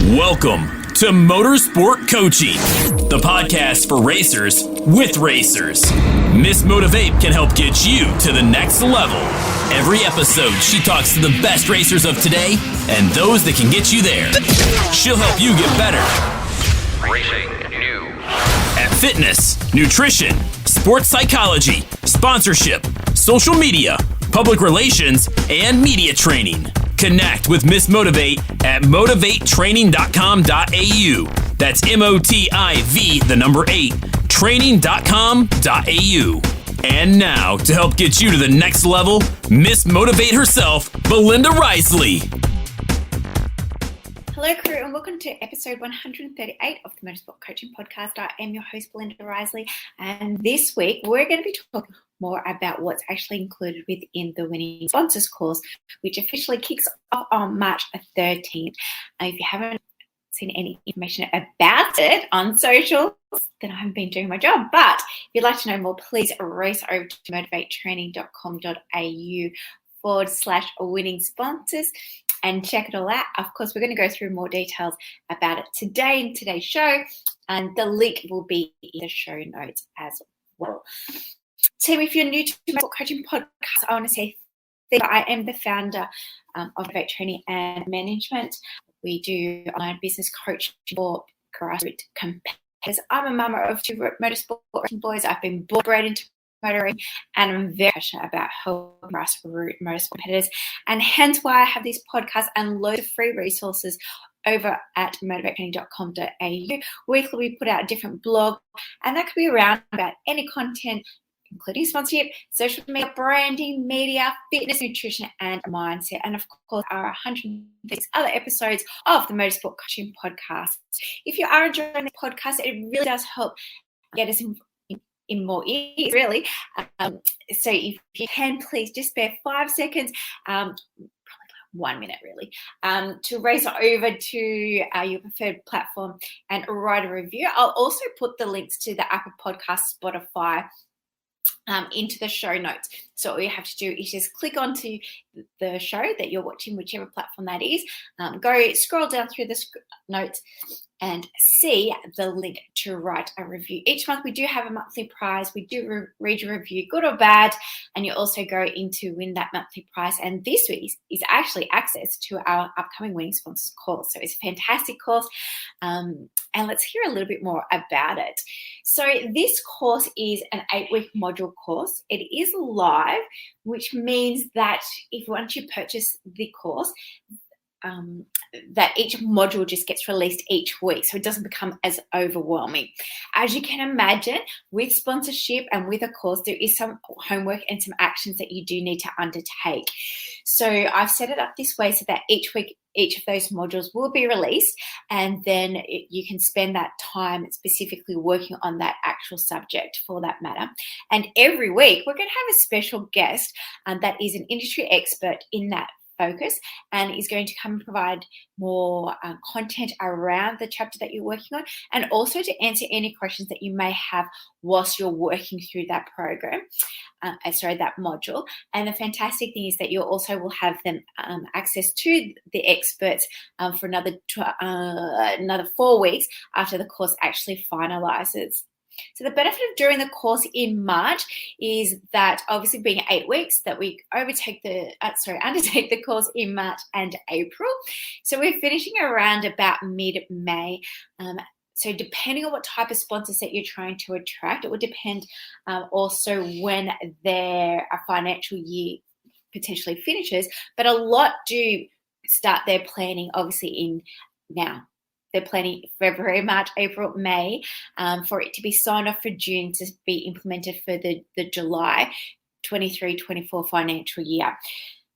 Welcome to Motorsport Coaching, the podcast for racers with racers. Miss Motivate can help get you to the next level. Every episode, she talks to the best racers of today and those that can get you there. She'll help you get better. Racing news. At fitness, nutrition, sports psychology, sponsorship, social media, public relations, and media training. Connect with Miss Motivate at motivatetraining.com.au. That's MOTIV, 8, training.com.au. And now, to help get you to the next level, Miss Motivate herself, Belinda Risley. Hello, crew, and welcome to episode 138 of the Motorsport Coaching Podcast. I am your host, Belinda Risley, and this week we're going to be talking more about what's actually included within the Winning Sponsors course, which officially kicks off on March 13th. If you haven't seen any information about it on socials, then I haven't been doing my job. But if you'd like to know more, please race over to motivatetraining.com.au/winning sponsors and check it all out. Of course, we're going to go through more details about it today in today's show, and the link will be in the show notes as well. Team, if you're new to the Motorsport Coaching Podcast, I want to say thank you. I am the founder of Motivate Training and Management. We do online business coaching for grassroots competitors. I'm a mama of two motorsport boys. I've been bred into motoring, and I'm very passionate about helping grassroots motorsport competitors, and hence why I have these podcasts and loads of free resources over at motivatetraining.com.au. Weekly, we put out a different blog, and that could be around about any content, including sponsorship, social media, branding, media, fitness, nutrition, and mindset. And of course, our 106 other episodes of the Motorsport Coaching Podcast. If you are enjoying the podcast, it really does help get us in more ears, really. So if you can, please just spare 5 seconds, probably 1 minute really, to race over to your preferred platform and write a review. I'll also put the links to the Apple Podcast, Spotify, into the show notes. So all you have to do is just click onto the show that you're watching, whichever platform that is, scroll down through the notes and see the link to write a review. Each month we do have a monthly prize. We do read your review, good or bad, and you also go in to win that monthly prize. And this week is actually access to our upcoming Winning Sponsors course. So it's a fantastic course, and let's hear a little bit more about it. So this course is an 8-week module course. It is live, which means that once you purchase the course, that each module just gets released each week, so it doesn't become as overwhelming. As you can imagine, with sponsorship and with a course, there is some homework and some actions that you do need to undertake. So I've set it up this way so that each week, each of those modules will be released, and then you can spend that time specifically working on that actual subject for that matter. And every week, we're going to have a special guest that is an industry expert in that focus and is going to come and provide more content around the chapter that you're working on, and also to answer any questions that you may have whilst you're working through that program, that module. And the fantastic thing is that you also will have them access to the experts for another 4 weeks after the course actually finalizes. So the benefit of doing the course in March is that, obviously being 8 weeks, that we undertake the course in March and April. So we're finishing around about mid-May. So depending on what type of sponsors that you're trying to attract, it will depend also when their financial year potentially finishes. But a lot do start their planning obviously in now. They're planning February, March, April, May for it to be signed off for June to be implemented for the July 23-24 financial year.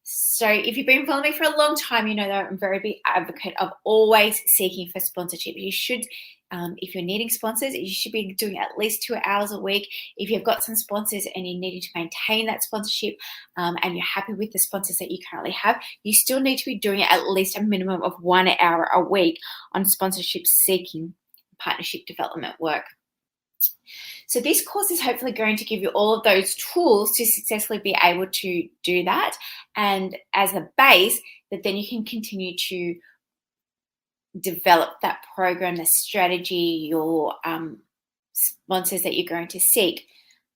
So if you've been following me for a long time, you know that I'm a very big advocate of always seeking for sponsorship. You should, if you're needing sponsors, you should be doing at least 2 hours a week. If you've got some sponsors and you need to maintain that sponsorship and you're happy with the sponsors that you currently have, you still need to be doing at least a minimum of 1 hour a week on sponsorship seeking partnership development work. So this course is hopefully going to give you all of those tools to successfully be able to do that, and as a base that then you can continue to develop that program, the strategy, your sponsors that you're going to seek,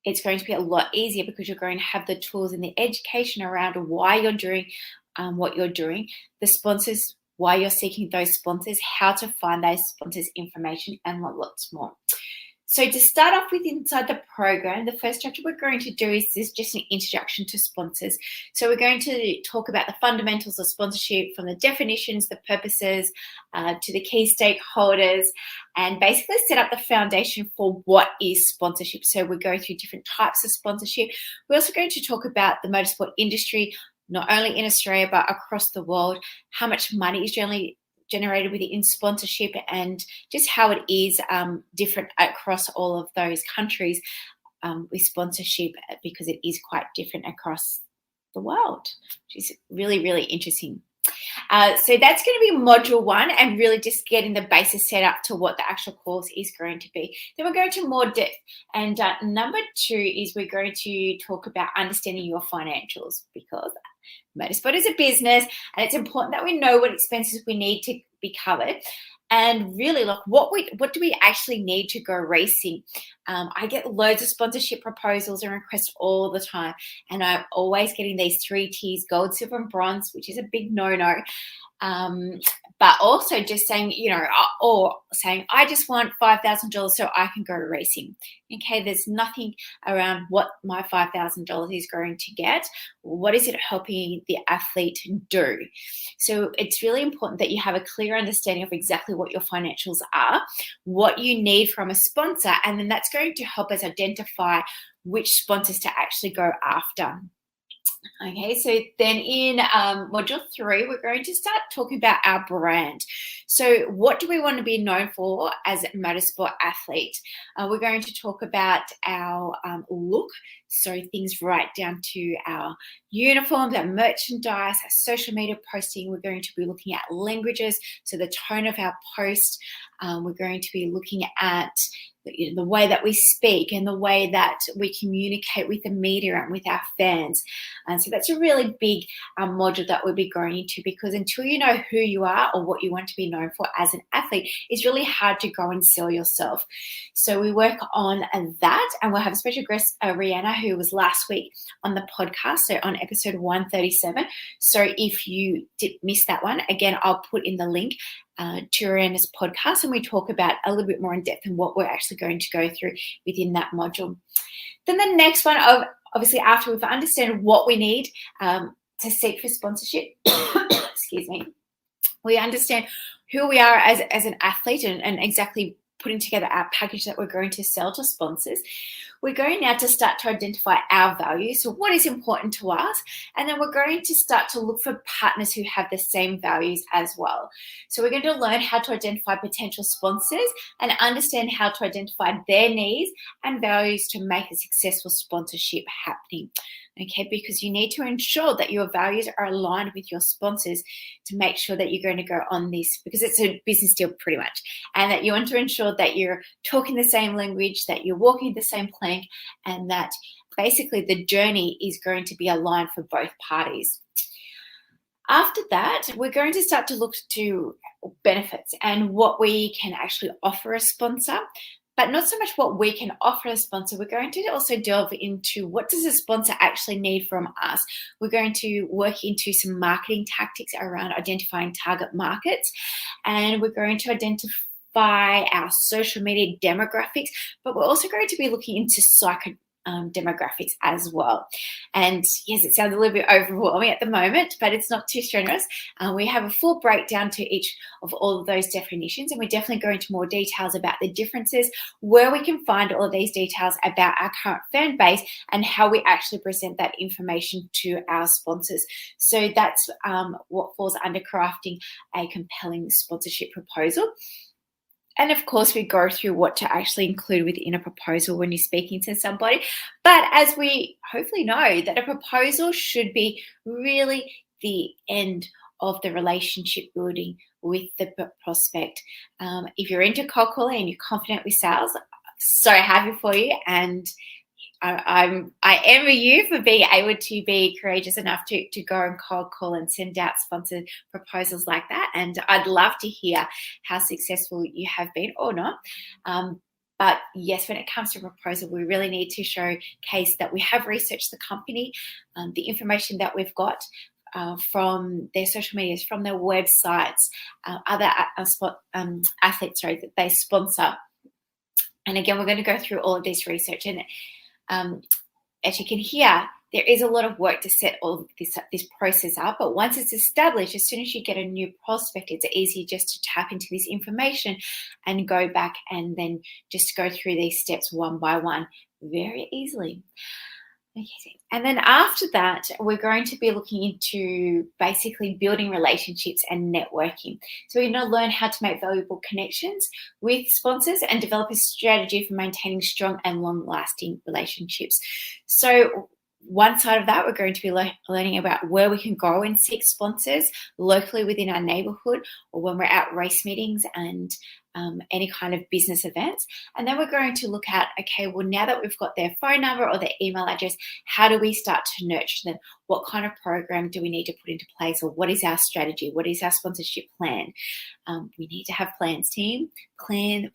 it's going to be a lot easier because you're going to have the tools and the education around why you're doing what you're doing, the sponsors, why you're seeking those sponsors, how to find those sponsors' information, and lots more. So to start off with inside the program, the first chapter we're going to do is just an introduction to sponsors. So we're going to talk about the fundamentals of sponsorship, from the definitions, the purposes, to the key stakeholders, and basically set up the foundation for what is sponsorship. So we go through different types of sponsorship. We're also going to talk about the motorsport industry, not only in Australia but across the world, how much money is generally generated within sponsorship, and just how it is different across all of those countries with sponsorship, because it is quite different across the world, which is really, really interesting. So that's going to be module 1, and really just getting the basis set up to what the actual course is going to be. Then we're going to more depth. And number 2 is we're going to talk about understanding your financials, because motorsport is a business and it's important that we know what expenses we need to be covered. And really, look, what do we actually need to go racing? I get loads of sponsorship proposals and requests all the time, and I'm always getting these 3 tiers: gold, silver, and bronze, which is a big no-no. But also just saying, or saying, I just want $5,000 so I can go racing. Okay, there's nothing around what my $5,000 is going to get. What is it helping the athlete do? So it's really important that you have a clear understanding of exactly what your financials are, what you need from a sponsor, and then that's going to help us identify which sponsors to actually go after. Okay, so then in module 3, we're going to start talking about our brand. So what do we want to be known for as a motorsport athlete? We're going to talk about our look, so things right down to our uniforms, our merchandise, our social media posting. We're going to be looking at languages, so the tone of our post. We're going to be looking at the way that we speak and the way that we communicate with the media and with our fans. And so that's a really big module that we'll be going into, because until you know who you are or what you want to be known for as an athlete, it's really hard to go and sell yourself. So we work on that, and we'll have a special guest, Rihanna, who was last week on the podcast, so on episode 137. So if you did miss that one, again, I'll put in the link to Rihanna's podcast, and we talk about a little bit more in depth and what we're actually going to go through within that module. Then the next one, obviously after we've understood what we need to seek for sponsorship, excuse me, we understand who we are as an athlete and exactly putting together our package that we're going to sell to sponsors. We're going now to start to identify our values, so what is important to us, and then we're going to start to look for partners who have the same values as well. So we're going to learn how to identify potential sponsors and understand how to identify their needs and values to make a successful sponsorship happening. Okay, because you need to ensure that your values are aligned with your sponsors to make sure that you're going to go on this, because it's a business deal pretty much, and that you want to ensure that you're talking the same language, that you're walking the same plank, and that basically the journey is going to be aligned for both parties. After that, we're going to start to look to benefits and what we can actually offer a sponsor. But not so much what we can offer a sponsor. We're going to also delve into what does a sponsor actually need from us. We're going to work into some marketing tactics around identifying target markets, and we're going to identify our social media demographics, but we're also going to be looking into demographics as well. And yes, it sounds a little bit overwhelming at the moment, but it's not too strenuous. We have a full breakdown to each of all of those definitions, and we're definitely going into more details about the differences, where we can find all of these details about our current fan base, and how we actually present that information to our sponsors. So that's what falls under crafting a compelling sponsorship proposal. And of course, we go through what to actually include within a proposal when you're speaking to somebody. But as we hopefully know, that a proposal should be really the end of the relationship building with the prospect. If you're into cold calling and you're confident with sales, so happy for you. And I envy you for being able to be courageous enough to go and cold call and send out sponsored proposals like that. And I'd love to hear how successful you have been or not. But yes, when it comes to proposal, we really need to showcase that we have researched the company, the information that we've got from their social medias, from their websites, other athletes that they sponsor. And again, we're going to go through all of this research. And as you can hear, there is a lot of work to set all this process up. But once it's established, as soon as you get a new prospect, it's easy just to tap into this information and go back and then just go through these steps one by one very easily. Okay. And then after that, we're going to be looking into basically building relationships and networking. So we're going to learn how to make valuable connections with sponsors and develop a strategy for maintaining strong and long-lasting relationships. So one side of that, we're going to be learning about where we can go and seek sponsors locally within our neighborhood or when we're at race meetings and any kind of business events. And then we're going to look at, okay, well, now that we've got their phone number or their email address, how do we start to nurture them? What kind of program do we need to put into place? Or what is our strategy? What is our sponsorship plan? We need to have plans, team. Plan.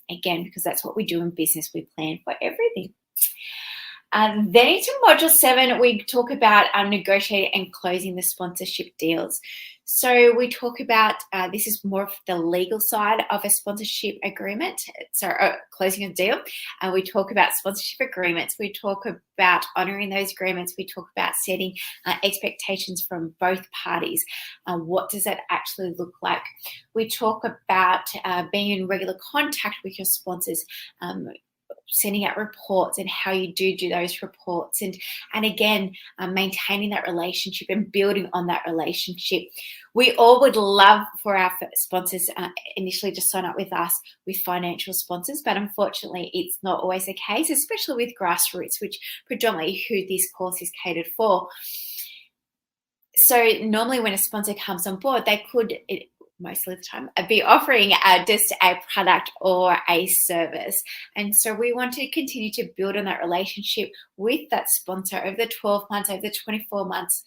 Again, because that's what we do in business. We plan for everything. Then into Module 7, we talk about negotiating and closing the sponsorship deals. So we talk about, this is more of the legal side of a sponsorship agreement, so closing a deal. And we talk about sponsorship agreements. We talk about honouring those agreements. We talk about setting expectations from both parties. What does that actually look like? We talk about being in regular contact with your sponsors, sending out reports and how you do those reports, and again maintaining that relationship and building on that relationship. We all would love for our sponsors initially to sign up with us with financial sponsors, but unfortunately it's not always the case, especially with grassroots, which predominantly who this course is catered for. So normally when a sponsor comes on board, they could most of the time be offering just a product or a service. And so we want to continue to build on that relationship with that sponsor over the 12 months, over the 24 months,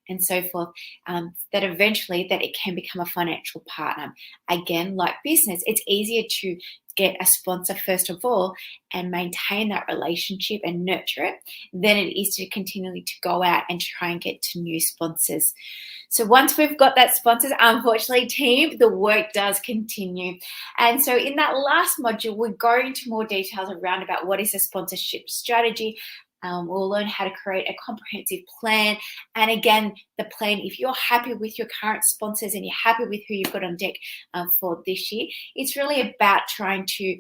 and so forth, that eventually that it can become a financial partner. Again, like business, it's easier to get a sponsor first of all and maintain that relationship and nurture it than it is to continually to go out and try and get to new sponsors. So once we've got that sponsors, unfortunately, team, the work does continue. And so in that last module, we're going into more details around about what is a sponsorship strategy. We'll learn how to create a comprehensive plan. And again, the plan, if you're happy with your current sponsors and you're happy with who you've got on deck for this year, it's really about trying to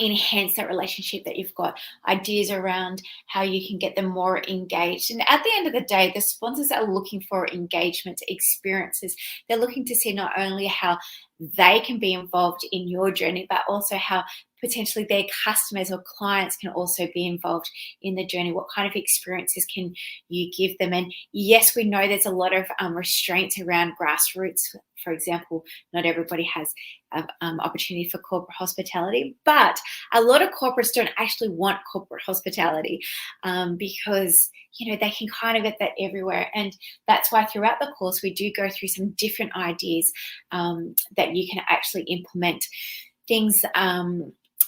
enhance that relationship that you've got, ideas around how you can get them more engaged. And at the end of the day, the sponsors are looking for engagement experiences. They're looking to see not only how they can be involved in your journey, but also how potentially their customers or clients can also be involved in the journey. What kind of experiences can you give them? And yes, we know there's a lot of restraints around grassroots. For example, not everybody has opportunity for corporate hospitality, but a lot of corporates don't actually want corporate hospitality because, you know, they can kind of get that everywhere. And that's why throughout the course, we do go through some different ideas that you can actually implement, things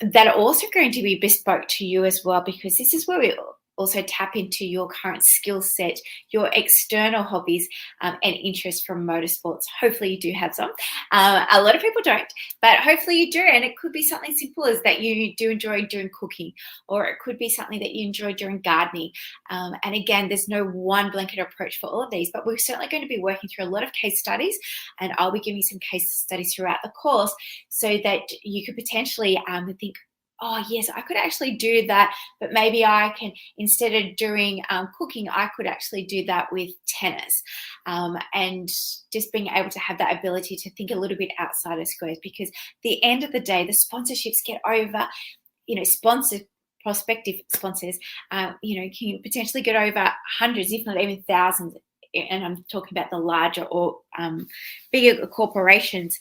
that are also going to be bespoke to you as well, because this is where we also tap into your current skill set, your external hobbies and interests from motorsports. Hopefully you do have some. A lot of people don't, but hopefully you do. And it could be something simple as that you do enjoy doing cooking, or it could be something that you enjoy doing gardening. And again, there's no one blanket approach for all of these, but we're certainly going to be working through a lot of case studies, and I'll be giving some case studies throughout the course so that you could potentially think, oh, yes, I could actually do that, but maybe I can, instead of doing cooking, I could actually do that with tennis. And just being able to have that ability to think a little bit outside of squares, because at the end of the day, the sponsorships get over, prospective sponsors, can potentially get over hundreds, if not even thousands. And I'm talking about the larger or bigger corporations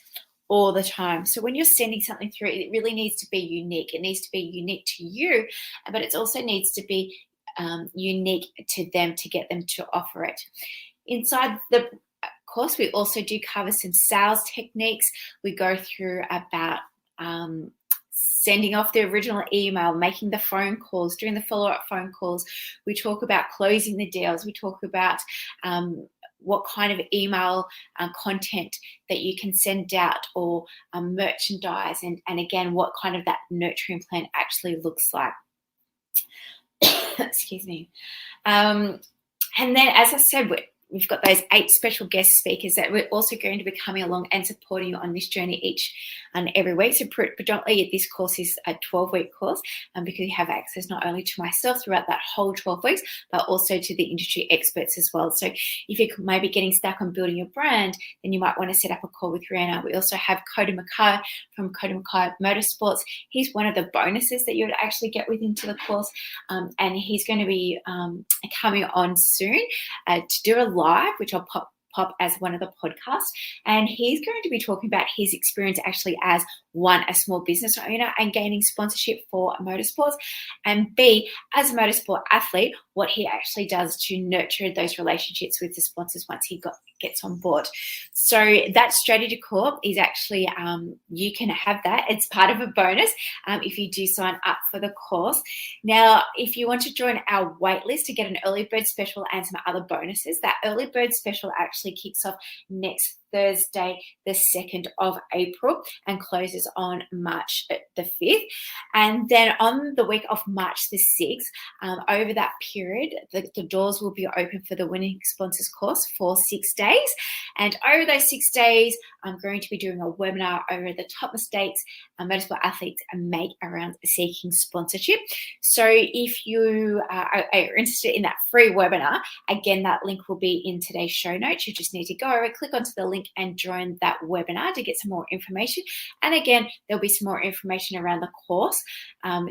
all the time. So when you're sending something through, it really needs to be unique. It needs to be unique to you, but it also needs to be unique to them to get them to offer it. Inside the course, we also do cover some sales techniques. We go through about sending off the original email, making the phone calls, doing the follow-up phone calls. We talk about closing the deals. We talk about what kind of email content that you can send out, or merchandise, and again, what kind of that nurturing plan actually looks like. Excuse me. And then, as I said, we've got those 8 special guest speakers that we're also going to be coming along and supporting you on this journey each and every week. So predominantly this course is a 12-week course, because you have access not only to myself throughout that whole 12 weeks, but also to the industry experts as well. So if you're maybe getting stuck on building your brand, then you might want to set up a call with Rihanna. We also have Cody Mackay from Cody Mackay Motorsports. He's one of the bonuses that you would actually get within to the course, and he's going to be coming on soon to do a live, which I'll pop as one of the podcasts, and he's going to be talking about his experience actually as a small business owner and gaining sponsorship for motorsports, and B, as a motorsport athlete, what he actually does to nurture those relationships with the sponsors once he gets on board. So that strategy call is actually, you can have that. It's part of a bonus if you do sign up for the course. Now, if you want to join our waitlist to get an early bird special and some other bonuses, that early bird special actually kicks off next Thursday, the 2nd of April, and closes on March the 5th. And then on the week of March the 6th, over that period, the doors will be open for the Winning Sponsors course for 6 days. And over those 6 days, I'm going to be doing a webinar over the top mistakes motorsport athletes make around seeking sponsorship. So if you are interested in that free webinar, again, that link will be in today's show notes. You just need to go over, click onto the link and join that webinar to get some more information. And again, there'll be some more information around the course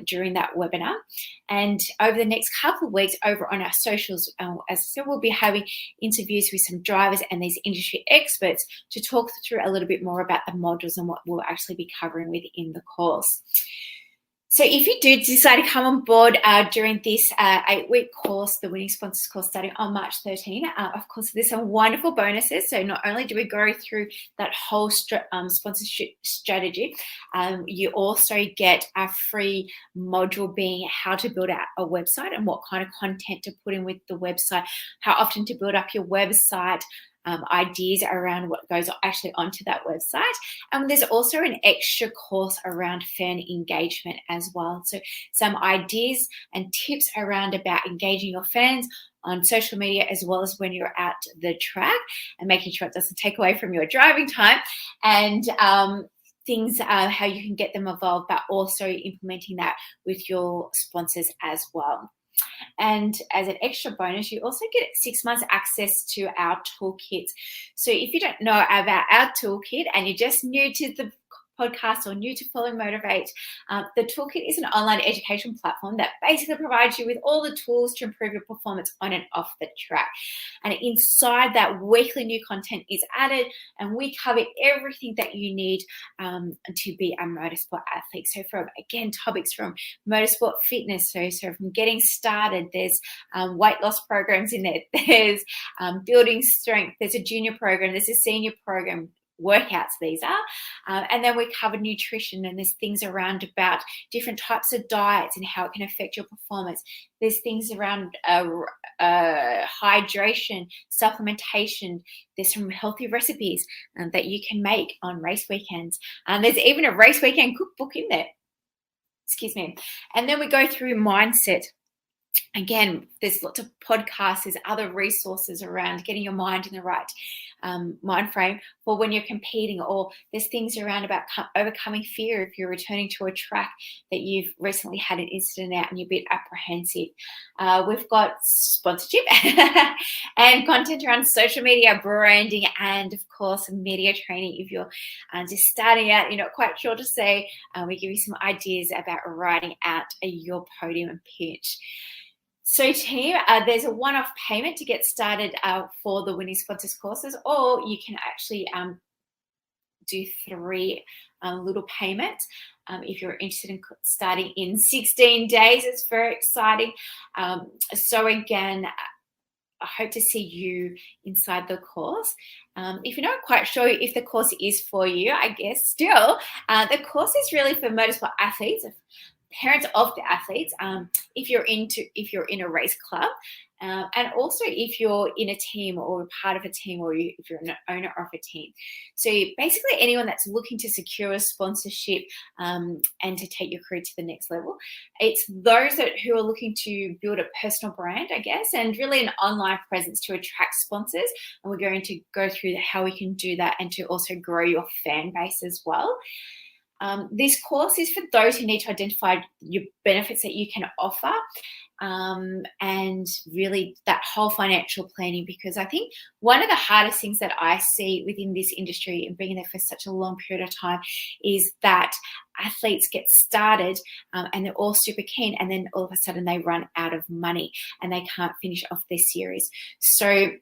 during that webinar. And over the next couple of weeks over on our socials, as I said, we'll be having interviews with some drivers and these industry experts to talk through a little bit more about the modules and what we'll actually be covering within the course. So if you do decide to come on board during this 8-week course, the Winning Sponsors course starting on March 13, of course, there's some wonderful bonuses. So not only do we go through that whole sponsorship strategy, you also get a free module being how to build out a website and what kind of content to put in with the website, how often to build up your website, ideas around what goes actually onto that website. And there's also an extra course around fan engagement as well. So some ideas and tips around about engaging your fans on social media, as well as when you're at the track, and making sure it doesn't take away from your driving time, and things how you can get them involved, but also implementing that with your sponsors as well. And as an extra bonus, you also get 6 months access to our toolkit. So if you don't know about our toolkit and you're just new to the podcast or new to Follow Motivate, the toolkit is an online education platform that basically provides you with all the tools to improve your performance on and off the track. And inside that, weekly new content is added, and we cover everything that you need to be a motorsport athlete. So from, again, topics from motorsport fitness, so from getting started, there's weight loss programs in there, there's building strength, there's a junior program, there's a senior program, workouts these are, and then we cover nutrition, and there's things around about different types of diets and how it can affect your performance. There's things around hydration, supplementation. There's some healthy recipes that you can make on race weekends. There's even a race weekend cookbook in there. Excuse me. And then we go through mindset. Again, there's lots of podcasts, there's other resources around getting your mind in the right mind frame for when you're competing, or there's things around about overcoming fear if you're returning to a track that you've recently had an incident at and you're a bit apprehensive. We've got sponsorship and content around social media, branding, and of course, media training. If you're just starting out, you're not quite sure to say, we give you some ideas about writing out your podium pitch. So team, there's a one-off payment to get started for the Winning Sponsors courses, or you can actually do 3 little payments. If you're interested in starting in 16 days, it's very exciting. So again, I hope to see you inside the course. If you're not quite sure if the course is for you, I guess still, the course is really for motorsport athletes, parents of the athletes, if you're in a race club, and also if you're in a team or part of a team, or if you're an owner of a team. So basically anyone that's looking to secure a sponsorship and to take your career to the next level. It's those who are looking to build a personal brand, I guess, and really an online presence to attract sponsors. And we're going to go through how we can do that and to also grow your fan base as well. This course is for those who need to identify your benefits that you can offer, and really that whole financial planning, because I think one of the hardest things that I see within this industry and being there for such a long period of time is that athletes get started and they're all super keen, and then all of a sudden they run out of money and they can't finish off their series. So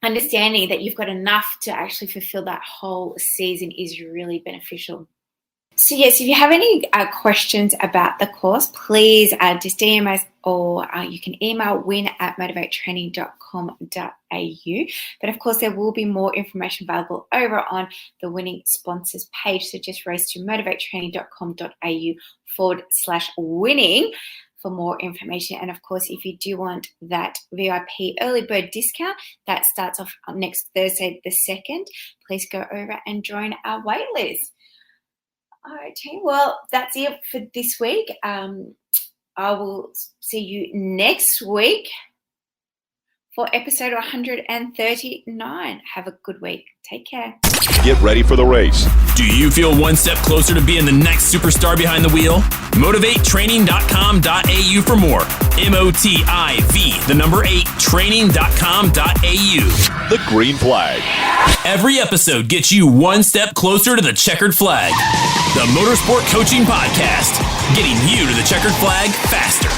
understanding that you've got enough to actually fulfill that whole season is really beneficial. So yes, if you have any questions about the course, please just DM us, or you can email win@motivatetraining.com.au. But of course, there will be more information available over on the Winning Sponsors page. So just race to motivatetraining.com.au/winning for more information. And of course, if you do want that VIP early bird discount that starts off next Thursday the 2nd, please go over and join our waitlist. Okay, well, that's it for this week. I will see you next week for episode 139. Have a good week. Take care. Get ready for the race. Do you feel one step closer to being the next superstar behind the wheel? MotivateTraining.com.au for more. MOTIV, 8training.com.au. The green flag. Every episode gets you one step closer to the checkered flag. The Motorsport Coaching Podcast, getting you to the checkered flag faster.